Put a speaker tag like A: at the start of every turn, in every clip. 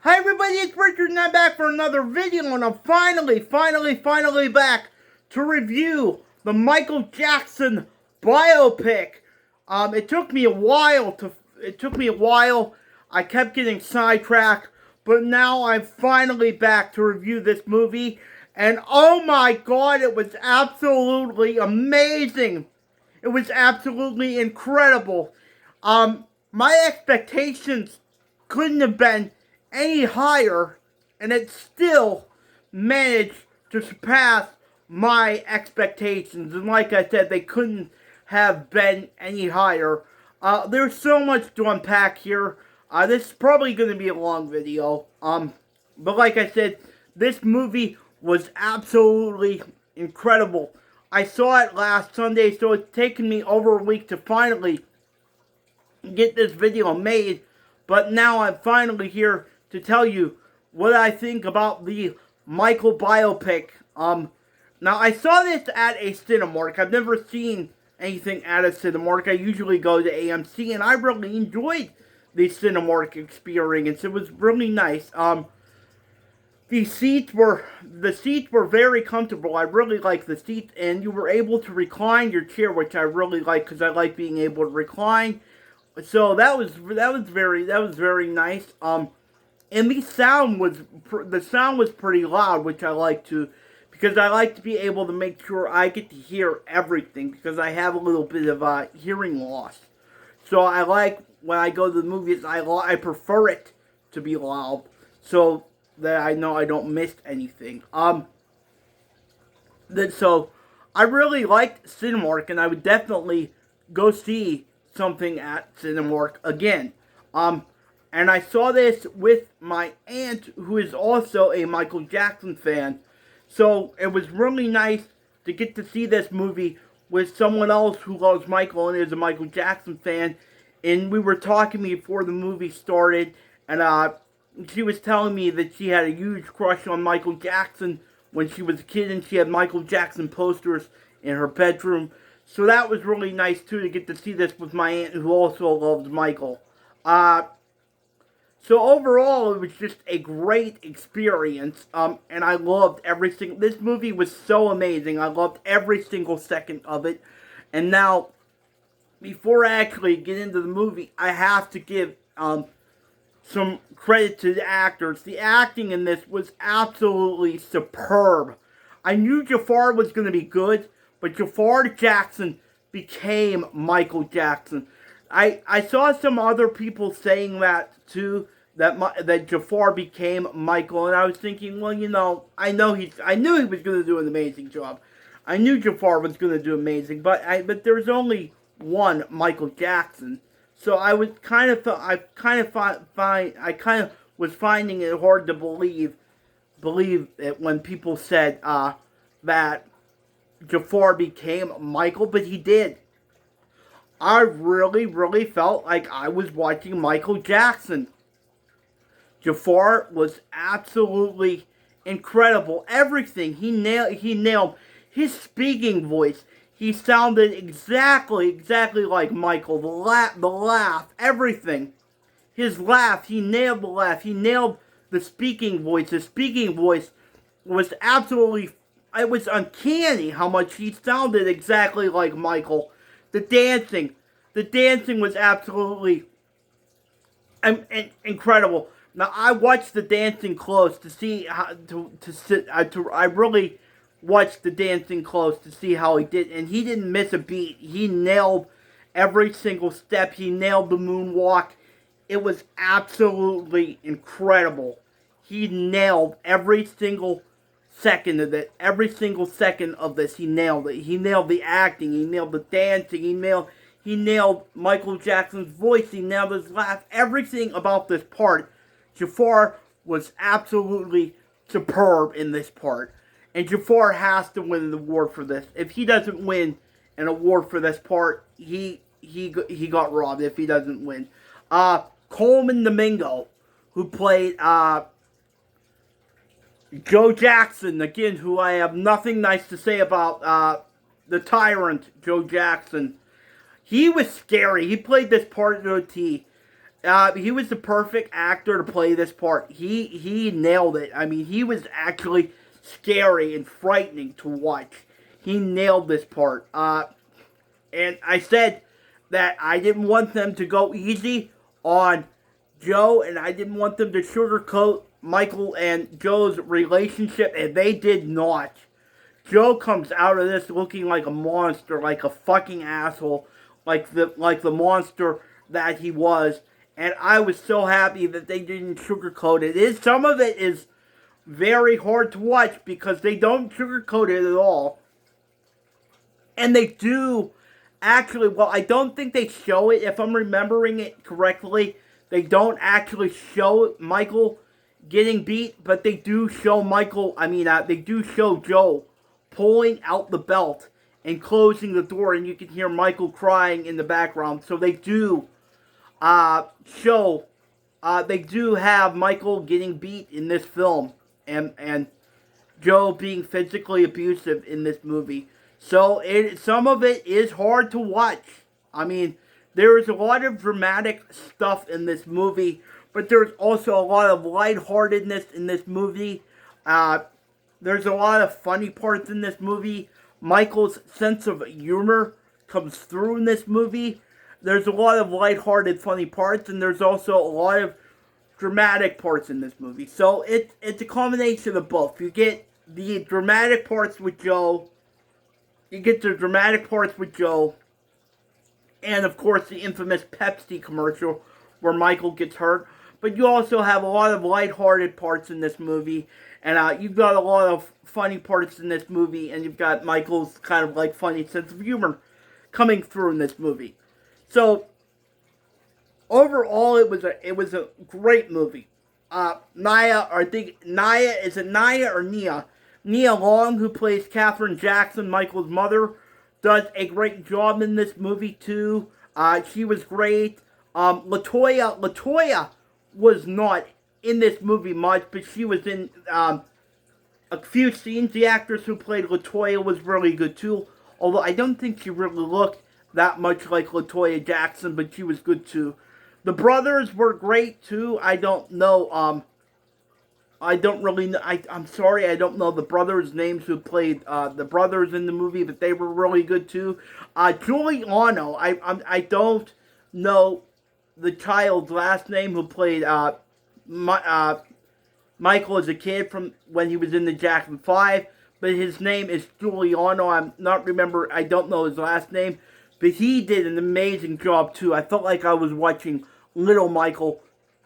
A: Hi everybody, it's Richard and I'm back for another video, and I'm finally back to review the Michael Jackson biopic. It took me a while. I kept getting sidetracked, but now I'm finally back to review this movie. And oh my god, it was absolutely amazing. It was absolutely incredible. My expectations couldn't have been any higher, and it still managed to surpass my expectations. And like I said, they couldn't have been any higher. There's so much to unpack here. This is probably going to be a long video. But like I said, this movie was absolutely incredible. I saw it last Sunday, so it's taken me over a week to finally get this video made. But now I'm finally here to tell you what I think about the Michael biopic. Now I saw this at a Cinemark. I've never seen anything at a Cinemark. I usually go to AMC, and I really enjoyed the Cinemark experience. It was really nice. The seats were very comfortable. I really liked the seats, and you were able to recline your chair, which I really like because I like being able to recline. So that was very nice. And the sound was pretty loud, which I like to, because I like to be able to make sure I get to hear everything, because I have a little bit of hearing loss. So I like, when I go to the movies, I prefer it to be loud, so that I know I don't miss anything. So I really liked Cinemark, and I would definitely go see something at Cinemark again. And I saw this with my aunt, who is also a Michael Jackson fan. So it was really nice to get to see this movie with someone else who loves Michael and is a Michael Jackson fan. And we were talking before the movie started, and she was telling me that she had a huge crush on Michael Jackson when she was a kid, and she had Michael Jackson posters in her bedroom. So that was really nice too, to get to see this with my aunt, who also loves Michael. So overall, it was just a great experience, and I loved this movie was so amazing. I loved every single second of it. And now, before I actually get into the movie, I have to give some credit to the actors. The acting in this was absolutely superb. I knew Jafar was going to be good, but Jafar Jackson became Michael Jackson. I saw some other people saying that too, that Jafar became Michael, and I was thinking, well, you know, I knew he was going to do an amazing job. I knew Jafar was going to do amazing, but there's only one Michael Jackson, so I was kind of was finding it hard to believe it when people said that Jafar became Michael, but he did. I really felt like I was watching Michael Jackson. Jafar was absolutely incredible. Everything he nailed. His speaking voice. He sounded exactly like Michael. The laugh, everything. His laugh, he nailed the laugh. He nailed the speaking voice. The speaking voice was absolutely, it was uncanny how much he sounded exactly like Michael. The dancing was absolutely incredible. Now, I watched the dancing close to see how I really watched the dancing close to see how he did, and he didn't miss a beat. He nailed every single step. He nailed the moonwalk. It was absolutely incredible. He nailed every single second of it. Every single second of this, he nailed it. He nailed the acting. He nailed the dancing. He nailed Michael Jackson's voice. He nailed his laugh. Everything about this part, Jafar was absolutely superb in this part. And Jafar has to win an award for this. If he doesn't win an award for this part, he got robbed if he doesn't win. Coleman Domingo, who played Joe Jackson, again, who I have nothing nice to say about, the tyrant, Joe Jackson. He was scary. He played this part to a T. He was the perfect actor to play this part. He nailed it. I mean, he was actually scary and frightening to watch. He nailed this part. And I said that I didn't want them to go easy on Joe, and I didn't want them to sugarcoat Michael and Joe's relationship, and they did not. Joe comes out of this looking like a monster, like a fucking asshole, like the monster that he was. And I was so happy that they didn't sugarcoat it. Some of it is very hard to watch because they don't sugarcoat it at all. And they do actually, well, I don't think they show it, if I'm remembering it correctly. They don't actually show Michael getting beat, but they do show they do show Joe pulling out the belt and closing the door, and you can hear Michael crying in the background. So they do they do have Michael getting beat in this film, and Joe being physically abusive in this movie. So some of it is hard to watch. I mean, there is a lot of dramatic stuff in this movie, but there's also a lot of lightheartedness in this movie. There's a lot of funny parts in this movie. Michael's sense of humor comes through in this movie. There's a lot of lighthearted, funny parts, and there's also a lot of dramatic parts in this movie. So it's a combination of both. You get the dramatic parts with Joe. You get the dramatic parts with Joe. And, of course, the infamous Pepsi commercial where Michael gets hurt. But you also have a lot of lighthearted parts in this movie. And you've got a lot of funny parts in this movie. And you've got Michael's kind of like funny sense of humor coming through in this movie. So, overall, it was a great movie. Nia or Nia? Nia Long, who plays Katherine Jackson, Michael's mother, does a great job in this movie too. She was great. Latoya was not in this movie much, but she was in a few scenes. The actress who played Latoya was really good too, although I don't think she really looked that much like Latoya Jackson, but she was good too. The brothers were great too. I don't know. I don't really know. I'm sorry, I don't know the brothers' names who played the brothers in the movie, but they were really good too. Giuliano, I don't know the child's last name who played Michael as a kid from when he was in the Jackson 5, but his name is Giuliano. I don't know his last name, but he did an amazing job too. I felt like I was watching Little Michael.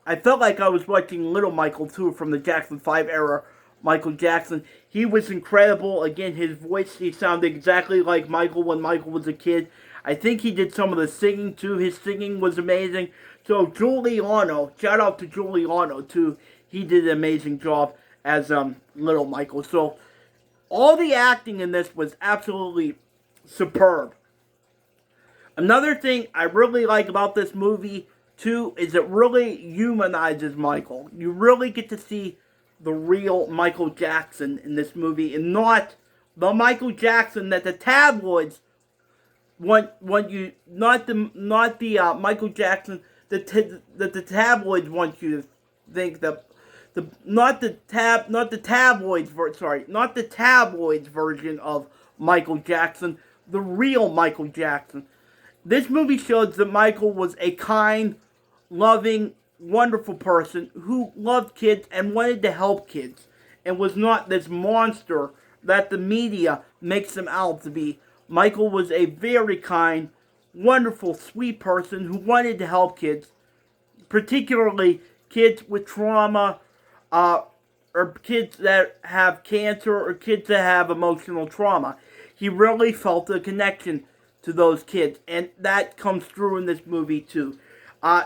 A: I felt like I was watching Little Michael too from the Jackson 5 era. Michael Jackson. He was incredible. Again, his voice, he sounded exactly like Michael when Michael was a kid. I think he did some of the singing too. His singing was amazing. So Giuliano, shout out to Giuliano too. He did an amazing job as Little Michael. So all the acting in this was absolutely superb. Another thing I really like about this movie too is it really humanizes Michael. You really get to see the real Michael Jackson in this movie, and not the Michael Jackson that the tabloids want you, not the Michael Jackson that the tabloids want you to think that not the tabloids version of Michael Jackson, the real Michael Jackson. This movie shows that Michael was a kind, loving, wonderful person who loved kids and wanted to help kids, and was not this monster that the media makes him out to be. Michael was a very kind, wonderful, sweet person who wanted to help kids, particularly kids with trauma, or kids that have cancer, or kids that have emotional trauma. He really felt a connection to those kids, and that comes through in this movie too.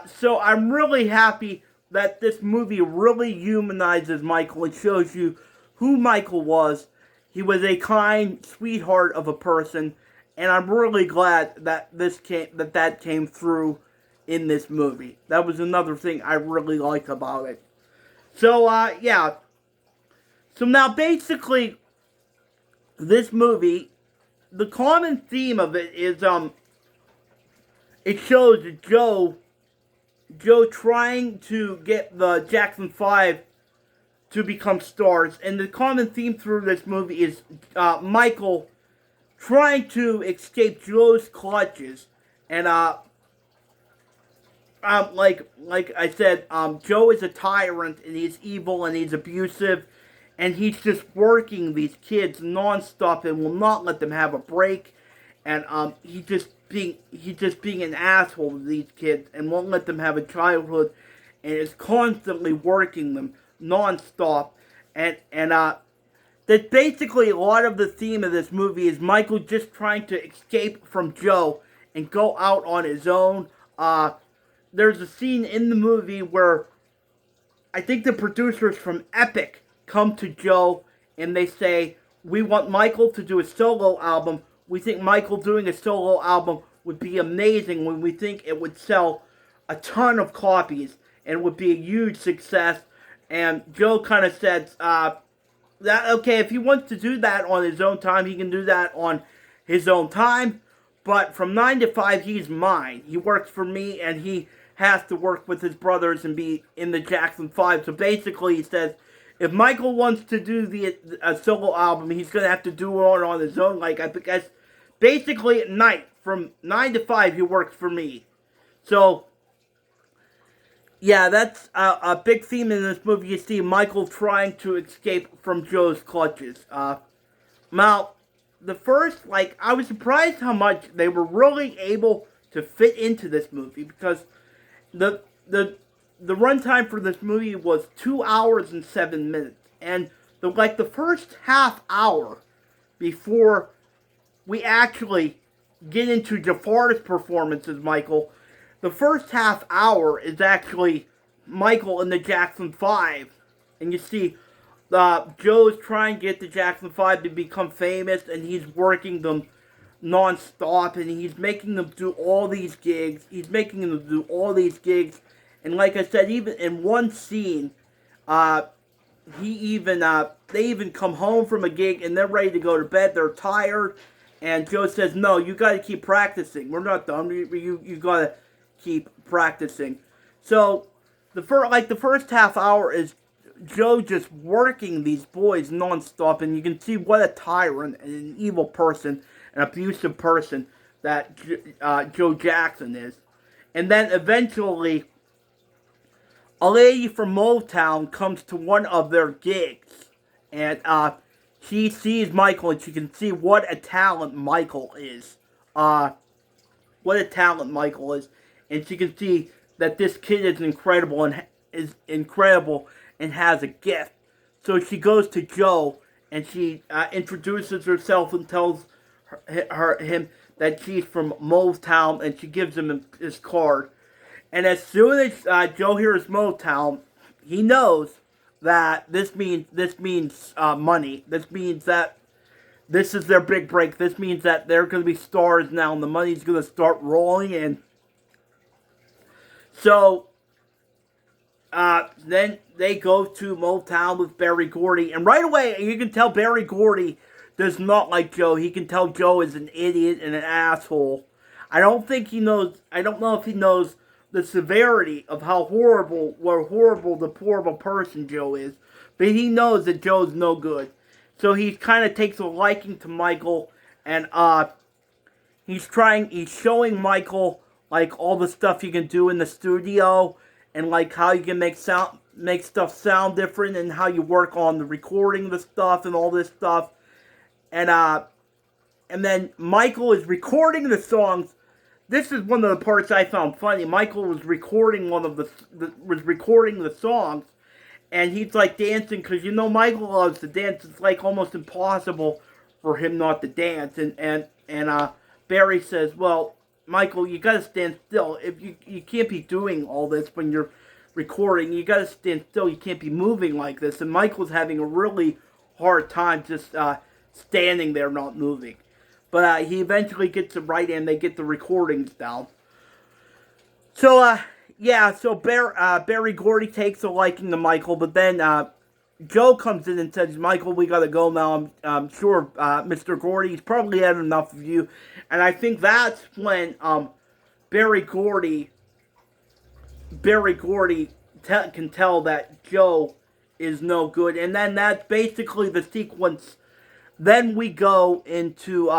A: So I'm really happy that this movie really humanizes Michael and shows you who Michael was. He was a kind sweetheart of a person, and I'm really glad that that came through in this movie. That was another thing I really liked about it. So yeah. So now basically, this movie, the common theme of it is it shows that Joe Joe trying to get the Jackson 5 to become stars. And the common theme through this movie is Michael trying to escape Joe's clutches. And like I said, Joe is a tyrant and he's evil and he's abusive, and he's just working these kids nonstop and will not let them have a break. And he's just being an asshole to these kids and won't let them have a childhood, and is constantly working them nonstop. And that basically a lot of the theme of this movie is Michael just trying to escape from Joe and go out on his own. There's a scene in the movie where I think the producers from Epic come to Joe and they say, we want Michael to do a solo album. We think Michael doing a solo album would be amazing, when we think it would sell a ton of copies and would be a huge success. And Joe kind of said, that okay, if he wants to do that on his own time, he can do that on his own time. But from 9 to 5, he's mine. He works for me, and he has to work with his brothers and be in the Jackson 5. So basically, he says, if Michael wants to do a solo album, he's going to have to do it on his own. Like, I guess, basically at night, from 9 to 5, he works for me. So, yeah, that's a big theme in this movie. You see Michael trying to escape from Joe's clutches. Now, the first, I was surprised how much they were really able to fit into this movie, because the runtime for this movie was 2 hours and 7 minutes. And the first half hour before we actually get into Jafar's performance as Michael, the first half hour is actually Michael and the Jackson 5. And you see Joe's trying to get the Jackson 5 to become famous, and he's working them non-stop, and he's making them do all these gigs. And like I said, even in one scene, they even come home from a gig, and they're ready to go to bed. They're tired, and Joe says, no, you got to keep practicing. We're not done. You got to keep practicing. So, the first half hour is Joe just working these boys nonstop, and you can see what a tyrant and an evil person, an abusive person that Joe Jackson is. And then eventually, a lady from Motown comes to one of their gigs, and she sees Michael, and she can see what a talent Michael is. And she can see that this kid is incredible and has a gift. So she goes to Joe, and she introduces herself and tells him that she's from Motown, and she gives him his card. And as soon as Joe hears Motown, he knows that this means money. This means that this is their big break. This means that they're going to be stars now, and the money's going to start rolling in. So, then they go to Motown with Berry Gordy, and right away you can tell Berry Gordy does not like Joe. He can tell Joe is an idiot and an asshole. I don't know if he knows the severity of how horrible the horrible person Joe is, but he knows that Joe's no good. So he kind of takes a liking to Michael, and he's showing Michael all the stuff you can do in the studio, and how you can make stuff sound different, and how you work on the recording the stuff and all this stuff. And then Michael is recording the songs. This is one of the parts I found funny. Michael was recording the songs, and he's dancing, because Michael loves to dance. It's almost impossible for him not to dance. And Barry says, well, Michael, you gotta stand still. If you can't be doing all this when you're recording. You gotta stand still. You can't be moving like this. And Michael's having a really hard time just standing there, not moving. But he eventually gets it right, and they get the recordings down. So Berry Gordy takes a liking to Michael, but then Joe comes in and says, Michael, we gotta go now. I'm sure Mr. Gordy's probably had enough of you. And I think that's when Berry Gordy Barry Gordy can tell that Joe is no good, and then that's basically the sequence. Then we go into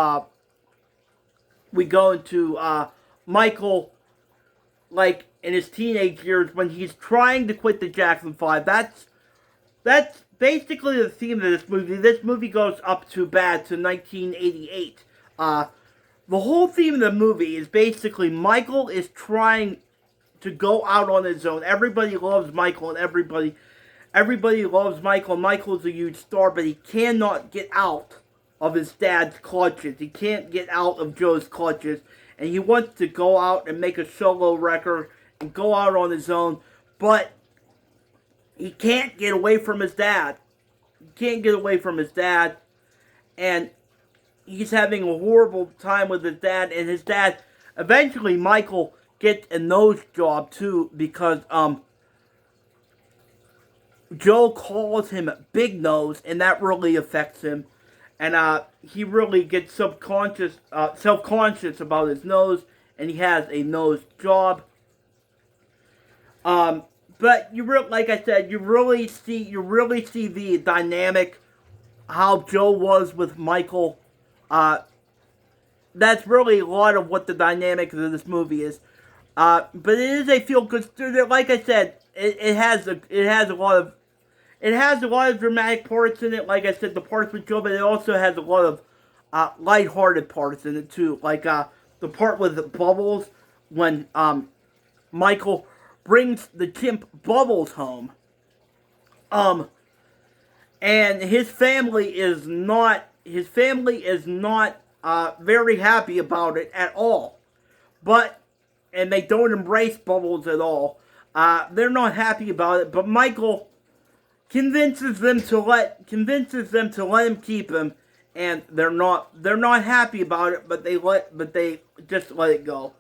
A: Michael, like in his teenage years when he's trying to quit the Jackson Five. That's basically the theme of this movie. This movie goes up to 1988. The whole theme of the movie is basically Michael is trying to go out on his own. Everybody loves Michael, and everybody loves Michael. Michael's a huge star, but he cannot get out of his dad's clutches. He can't get out of Joe's clutches, and he wants to go out and make a solo record and go out on his own, but he can't get away from his dad. He can't get away from his dad, and he's having a horrible time with his dad, and his dad, eventually Michael gets a nose job too, because Joe calls him Big Nose, and that really affects him. And he really gets self-conscious about his nose, and he has a nose job. But like I said, you really see the dynamic, how Joe was with Michael. That's really a lot of what the dynamic of this movie is. But it is a feel-good story. Like I said, it has a lot of dramatic parts in it. Like I said, the parts with Joe, but it also has a lot of lighthearted parts in it too. Like the part with Bubbles, when Michael brings the chimp Bubbles home. And his family is not very happy about it at all. And they don't embrace Bubbles at all. They're not happy about it, but Michael convinces them to let him keep him, and they're not happy about it, but they just let it go.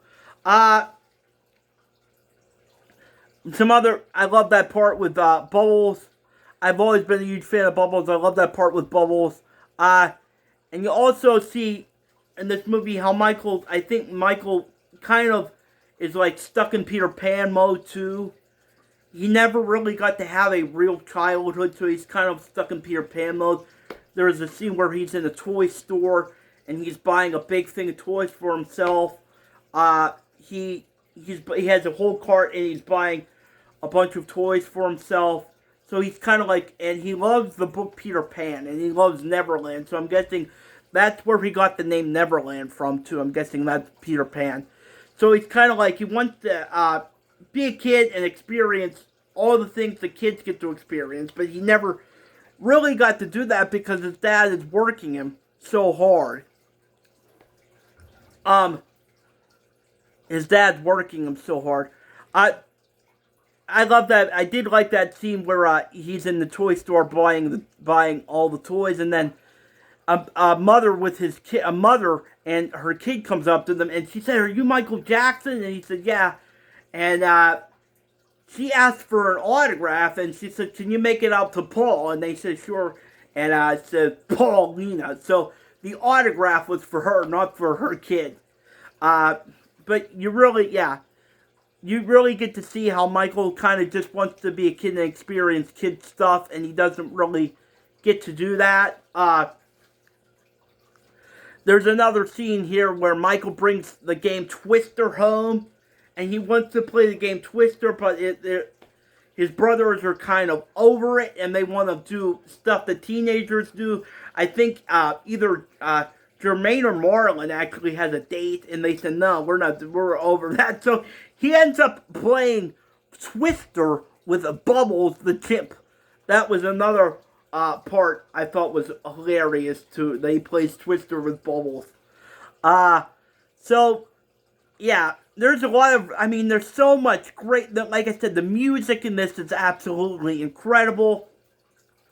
A: I love that part with Bubbles. I've always been a huge fan of Bubbles. I love that part with Bubbles. And you also see in this movie how I think Michael kind of is like stuck in Peter Pan mode too. He never really got to have a real childhood, so he's kind of stuck in Peter Pan mode. There's a scene where he's in a toy store and he's buying a big thing of toys for himself. He has a whole cart and he's buying a bunch of toys for himself. So he's kind of like, and he loves the book Peter Pan, and he loves Neverland. So I'm guessing that's where he got the name Neverland from too. I'm guessing that's Peter Pan. So he's kind of like, he wants to be a kid and experience all the things the kids get to experience, but he never really got to do that because his dad is working him so hard. His dad's working him so hard. I love that. I did like that scene where he's in the toy store buying all the toys, and then a mother and her kid comes up to them, and she said, "Are you Michael Jackson?" And he said, "Yeah." And she asked for an autograph, and she said, "Can you make it out to Paul?" And they said, "Sure." And it said Paulina. So the autograph was for her, not for her kid. But you really get to see how Michael kind of just wants to be a kid and experience kid stuff, and he doesn't really get to do that. There's another scene here where Michael brings the game Twister home, and he wants to play the game Twister, but his brothers are kind of over it, and they want to do stuff that teenagers do. I think either Jermaine or Marlon actually has a date, and they said, "No, we're over that." So he ends up playing Twister with Bubbles the chimp. That was another part I thought was hilarious too. That he plays Twister with Bubbles. So yeah, there's there's so much great. Like I said, the music in this is absolutely incredible.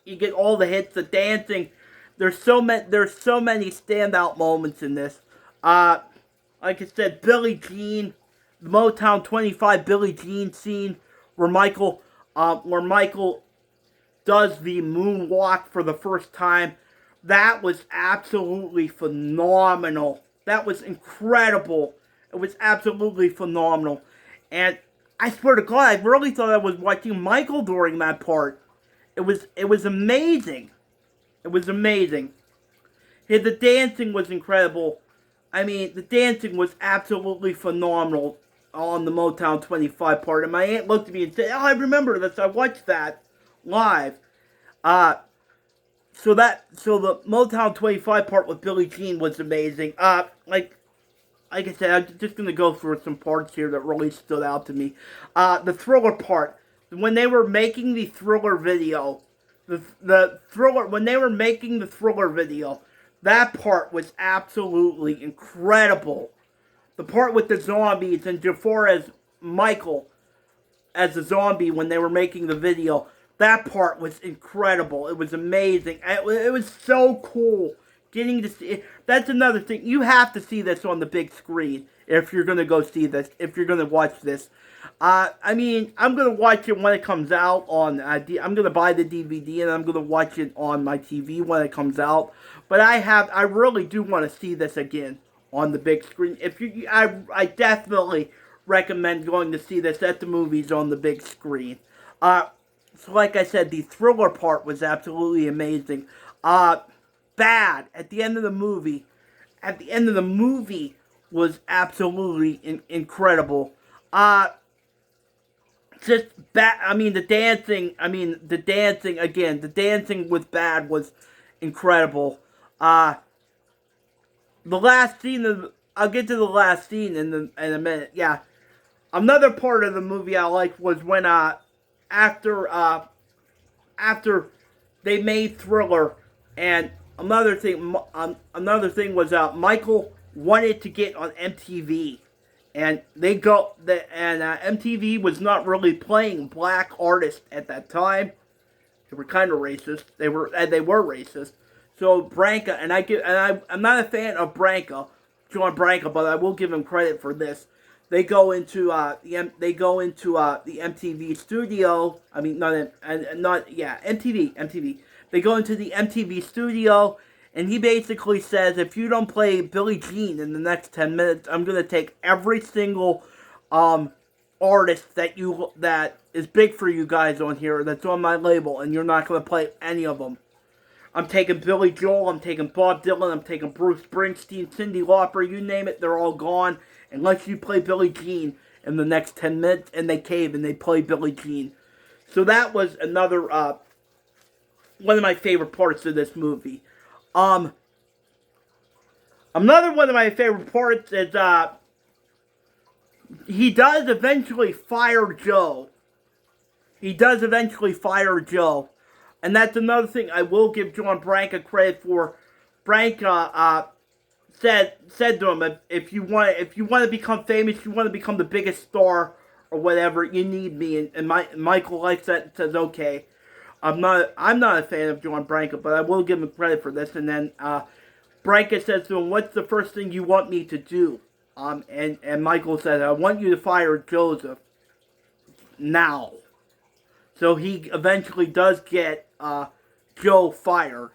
A: You get all the hits, the dancing. There's so many standout moments in this. Like I said, Billie Jean, the Motown 25 Billie Jean scene where Michael does the moonwalk for the first time. That was absolutely phenomenal. That was incredible. It was absolutely phenomenal. And I swear to God, I really thought I was watching Michael during that part. It was amazing. It was amazing. Yeah, the dancing was incredible. I mean, the dancing was absolutely phenomenal on the Motown 25 part. And my aunt looked at me and said, "Oh, I remember this. I watched that live." Uh, so the Motown 25 part with Billie Jean was amazing. Like I said, I'm just gonna go through some parts here that really stood out to me. The Thriller part, when they were making the Thriller video, the Thriller when they were making the Thriller video, that part was absolutely incredible. The part with the zombies and Jafar as Michael as a zombie when they were making the video. That part was incredible. It was amazing. It was so cool getting to see. That's another thing. You have to see this on the big screen if you're gonna go see this. If you're gonna watch this, I mean, I'm gonna watch it when it comes out on. I'm gonna buy the DVD and I'm gonna watch it on my TV when it comes out. But I really do want to see this again on the big screen. I definitely recommend going to see this at the movies on the big screen. So like I said, the Thriller part was absolutely amazing. Bad at the end of the movie. At the end of the movie was absolutely incredible. Just bad. I mean, the dancing. The dancing again. The dancing was bad. Was incredible. The last scene of. I'll get to the last scene in a minute. Yeah. Another part of the movie I liked was when after they made Thriller, and another thing was Michael wanted to get on MTV, and MTV was not really playing black artists at that time. They were kind of racist. They were racist. So Branca, I'm not a fan of John Branca, but I will give him credit for this. They go into the MTV studio. I mean, MTV. They go into the MTV studio, and he basically says, if you don't play Billie Jean in the next 10 minutes, I'm gonna take every single artist that is big for you guys on here, that's on my label, and you're not gonna play any of them. I'm taking Billy Joel, I'm taking Bob Dylan, I'm taking Bruce Springsteen, Cyndi Lauper, you name it, they're all gone. Unless you play Billie Jean in the next 10 minutes, and they cave and they play Billie Jean. So that was another, one of my favorite parts of this movie. Another one of my favorite parts is, he does eventually fire Joe. And that's another thing I will give John Branca credit for. Branca, said to him, if you want to become famous, you want to become the biggest star or whatever, you need me. And Michael likes that and says, okay. I'm not a fan of John Branca, but I will give him credit for this. And then Branca says to him, what's the first thing you want me to do? And Michael says, I want you to fire Joseph now. So he eventually does get Joe fired.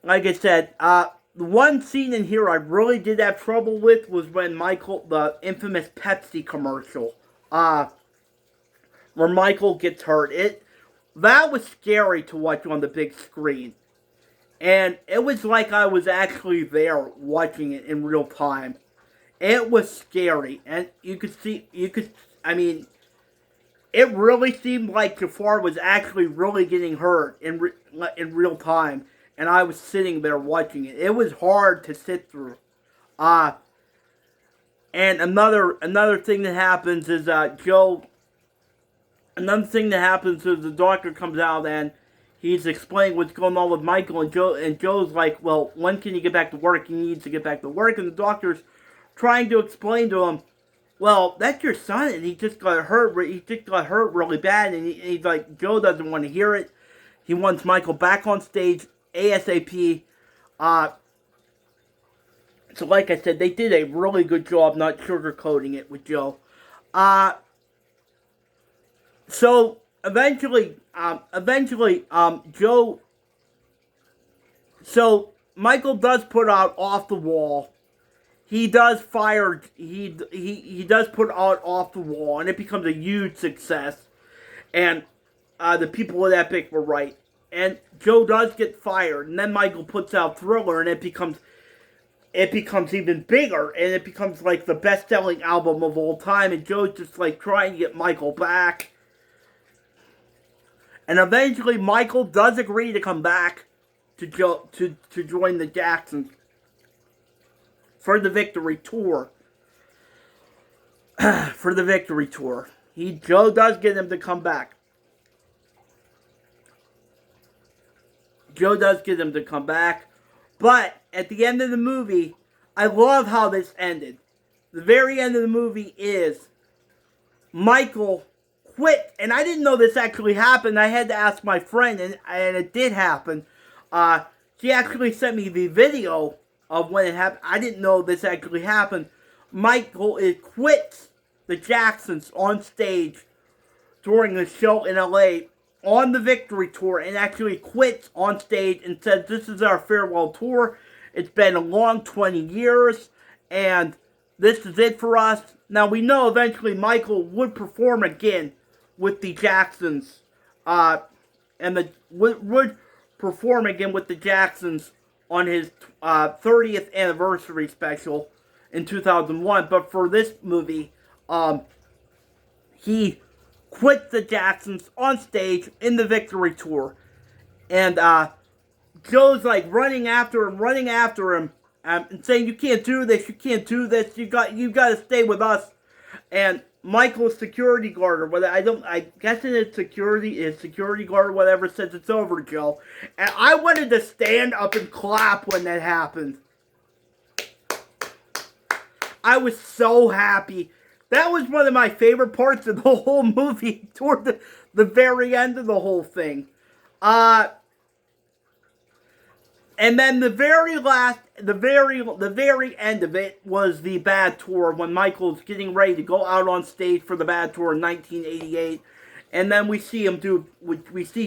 A: Like I said, the one scene in here I really did have trouble with was when the infamous Pepsi commercial, where Michael gets hurt. That was scary to watch on the big screen. And it was like I was actually there watching it in real time. It was scary. And it really seemed like Jafar was actually really getting hurt in real time. And I was sitting there watching it. It was hard to sit through. And another thing that happens is Another thing that happens is the doctor comes out and he's explaining what's going on with Michael, and Joe's like, well, when can you get back to work? He needs to get back to work, and the doctor's trying to explain to him, well, that's your son, and he just got hurt. He just got hurt really bad, and he's like, Joe doesn't want to hear it. He wants Michael back on stage ASAP. So like I said, they did a really good job not sugarcoating it with Joe. So eventually, Joe. So Michael does put out Off the Wall, he does fire, he does put out Off the Wall, and it becomes a huge success. And the people at Epic were right. And Joe does get fired, and then Michael puts out Thriller, and it becomes even bigger, and it becomes like the best-selling album of all time, and Joe's just like trying to get Michael back. And eventually Michael does agree to come back to join the Jacksons for the Victory Tour. For the Victory Tour. Joe does get him to come back. Joe does get him to come back. But at the end of the movie, I love how this ended. The very end of the movie is Michael quit. And I didn't know this actually happened. I had to ask my friend, and it did happen. She actually sent me the video of when it happened. I didn't know this actually happened. Michael quits the Jacksons on stage during the show in LA on the Victory Tour, and actually quits on stage and says, "This is our farewell tour. It's been a long 20 years, and this is it for us." Now, we know eventually Michael would perform again with the Jacksons, would perform again with the Jacksons on his 30th anniversary special in 2001. But for this movie, he quit the Jacksons on stage in the Victory Tour. And Joe's like running after him, and saying, "You can't do this, you got to stay with us." And Michael's security guard, or whatever, I guess his security guard or whatever, says, "It's over, Joe." And I wanted to stand up and clap when that happened. I was so happy. That was one of my favorite parts of the whole movie, toward the very end of the whole thing. And then the very end of it was the Bad Tour, when Michael's getting ready to go out on stage for the Bad Tour in 1988. And then we see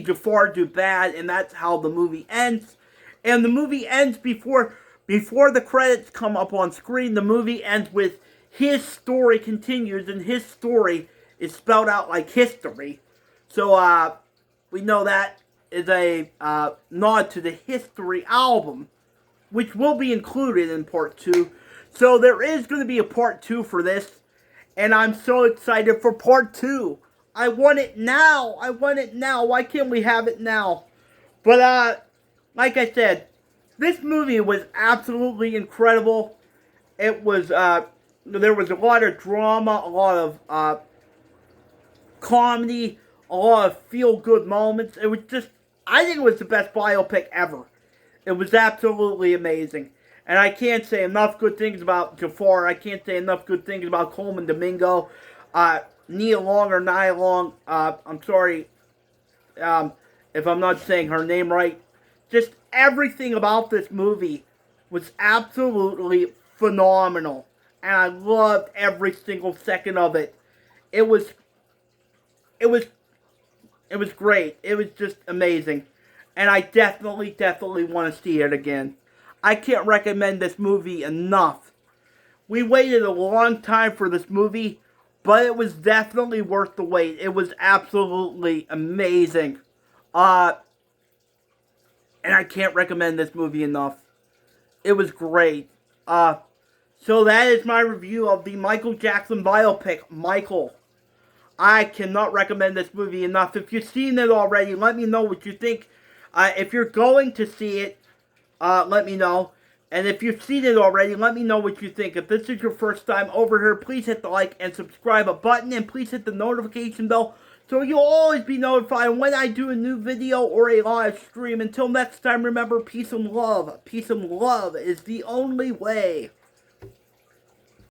A: Jafar do Bad, and that's how the movie ends. And the movie ends before the credits come up on screen. The movie ends with his story continues, and his story is spelled out like history. So we know that is a nod to the History album, which will be included in part 2. So there is going to be a part 2 for this, and I'm so excited for part 2. I want it now. Why can't we have it now? But like I said, this movie was absolutely incredible. It was there was a lot of drama, a lot of comedy, a lot of feel-good moments. It was just, I think it was the best biopic ever. It was absolutely amazing. And I can't say enough good things about Jafar. I can't say enough good things about Coleman Domingo. Nia Long or Nia Long. I'm sorry if I'm not saying her name right. Just everything about this movie was absolutely phenomenal. And I loved every single second of it. It was great. It was just amazing. And I definitely want to see it again. I can't recommend this movie enough. We waited a long time for this movie, but it was definitely worth the wait. It was absolutely amazing. And I can't recommend this movie enough. It was great. So that is my review of the Michael Jackson biopic, Michael. I cannot recommend this movie enough. If you've seen it already, let me know what you think. If you're going to see it, let me know. And if you've seen it already, let me know what you think. If this is your first time over here, please hit the like and subscribe button. And please hit the notification bell so you'll always be notified when I do a new video or a live stream. Until next time, remember, peace and love. Peace and love is the only way.